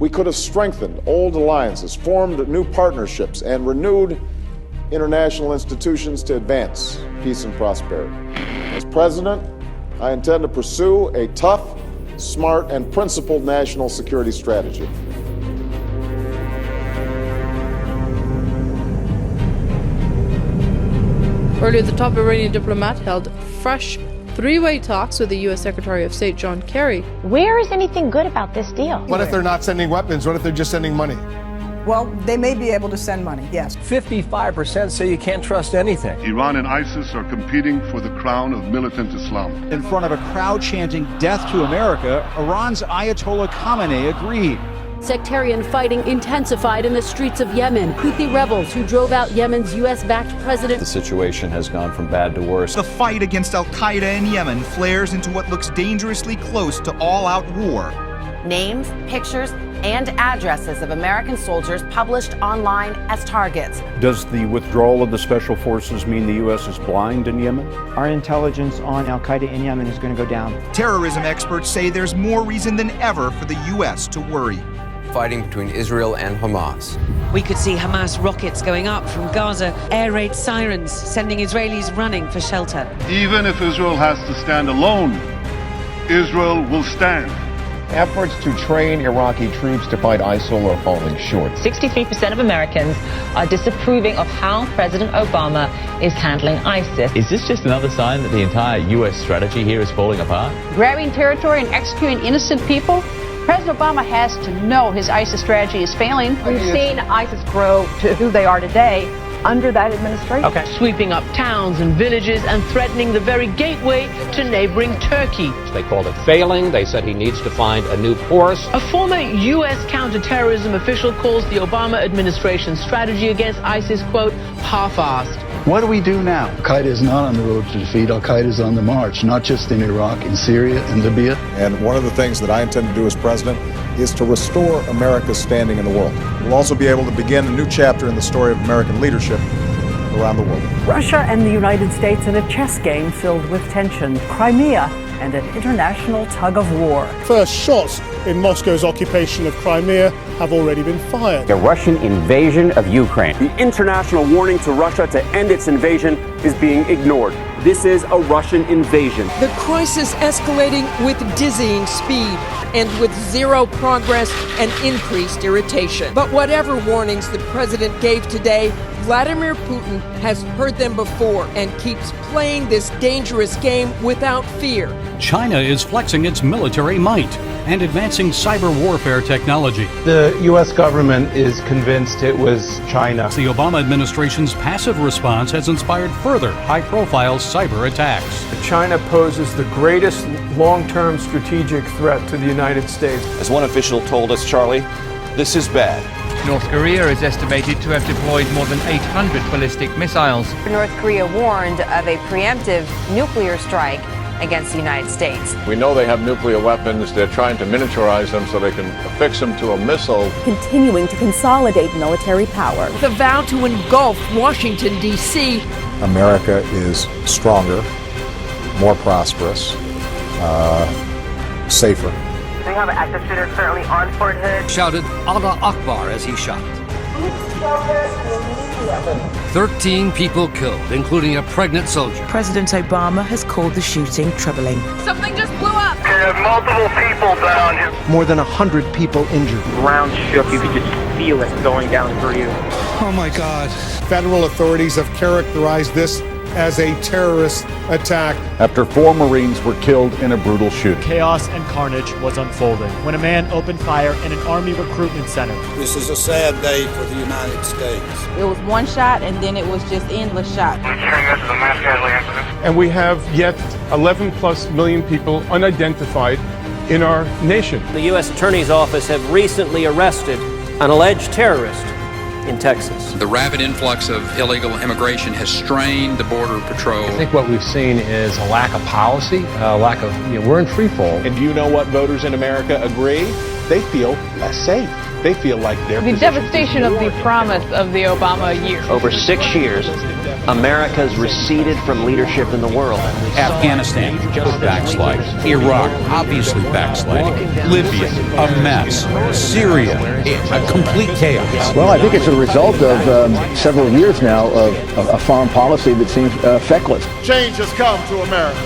We could have strengthened old alliances, formed new partnerships, and renewed international institutions to advance peace and prosperity. As president, I intend to pursue a tough, smart, and principled national security strategy. Earlier, the top Iranian diplomat held fresh three-way talks with the U.S. Secretary of State John Kerry. Where is anything good about this deal? What if they're not sending weapons? What if they're just sending money? Well, they may be able to send money, yes. 55% say you can't trust anything. Iran and ISIS are competing for the crown of militant Islam. In front of a crowd chanting death to America, Iran's Ayatollah Khamenei agreed. Sectarian fighting intensified in the streets of Yemen. Houthi rebels who drove out Yemen's U.S.-backed president. The situation has gone from bad to worse. The fight against al-Qaeda in Yemen flares into what looks dangerously close to all-out war. Names, pictures, and addresses of American soldiers published online as targets. Does the withdrawal of the special forces mean the U.S. is blind in Yemen? Our intelligence on al-Qaeda in Yemen is going to go down. Terrorism experts say there's more reason than ever for the U.S. to worry. Fighting between Israel and Hamas. We could see Hamas rockets going up from Gaza, air raid sirens sending Israelis running for shelter. Even if Israel has to stand alone, Israel will stand. Efforts to train Iraqi troops to fight ISIL are falling short. 63% of Americans are disapproving of how President Obama is handling ISIS. Is this just another sign that the entire U.S. strategy here is falling apart? Grabbing territory and executing innocent people? President Obama has to know his ISIS strategy is failing. We've seen ISIS grow to who they are today under that administration. Sweeping up towns and villages and threatening the very gateway to neighboring Turkey. They called it failing. They said he needs to find a new course. A former U.S. counterterrorism official calls the Obama administration's strategy against ISIS, quote, half-assed. What do we do now? Al-Qaeda is not on the road to defeat. Al-Qaeda is on the march, not just in Iraq, in Syria, in Libya. And one of the things that I intend to do as president is to restore America's standing in the world. We'll also be able to begin a new chapter in the story of American leadership around the world. Russia and the United States in a chess game filled with tension. Crimea and an international tug of war. First shots in Moscow's occupation of Crimea have already been fired. The Russian invasion of Ukraine. The international warning to Russia to end its invasion is being ignored. This is a Russian invasion. The crisis escalating with dizzying speed and with zero progress and increased irritation. But whatever warnings the president gave today, Vladimir Putin has heard them before and keeps playing this dangerous game without fear. China is flexing its military might and advancing cyber warfare technology. The U.S. government is convinced it was China. The Obama administration's passive response has inspired further high-profile cyber attacks. China poses the greatest long-term strategic threat to the United States. As one official told us, Charlie, this is bad. North Korea is estimated to have deployed more than 800 ballistic missiles. North Korea warned of a preemptive nuclear strike against the United States. We know they have nuclear weapons. They're trying to miniaturize them so they can affix them to a missile. Continuing to consolidate military power. The vow to engulf Washington, D.C. America is stronger, more prosperous, safer. We have an active shooter currently on Fort Hood. Shouted Allah Akbar as he shot. 13 people killed, including a pregnant soldier. President Obama has called the shooting troubling. Something just blew up. There's multiple people down here. More than 100 people injured. Ground shook. You could just feel it going down through you. Oh my God. Federal authorities have characterized this as a terrorist attack. After 4 Marines were killed in a brutal shooting. Chaos and carnage was unfolding when a man opened fire in an Army recruitment center. This is a sad day for the United States. It was one shot and then it was just endless shots. We're carrying this as a mass casualty incident. And we have yet 11 plus million people unidentified in our nation. The U.S. Attorney's Office have recently arrested an alleged terrorist in Texas. The rapid influx of illegal immigration has strained the Border Patrol. I think what we've seen is a lack of policy, a lack of, we're in free fall. And do you know what voters in America agree? They feel less safe. They feel like they're the devastation of the promise of the Obama years. Over 6 years, America's receded from leadership in the world. Afghanistan, backsliding. Iraq, obviously backsliding. Libya, a mess. Syria, a complete chaos. Well, I think it's a result of several years now of a foreign policy that seems feckless. Change has come to America.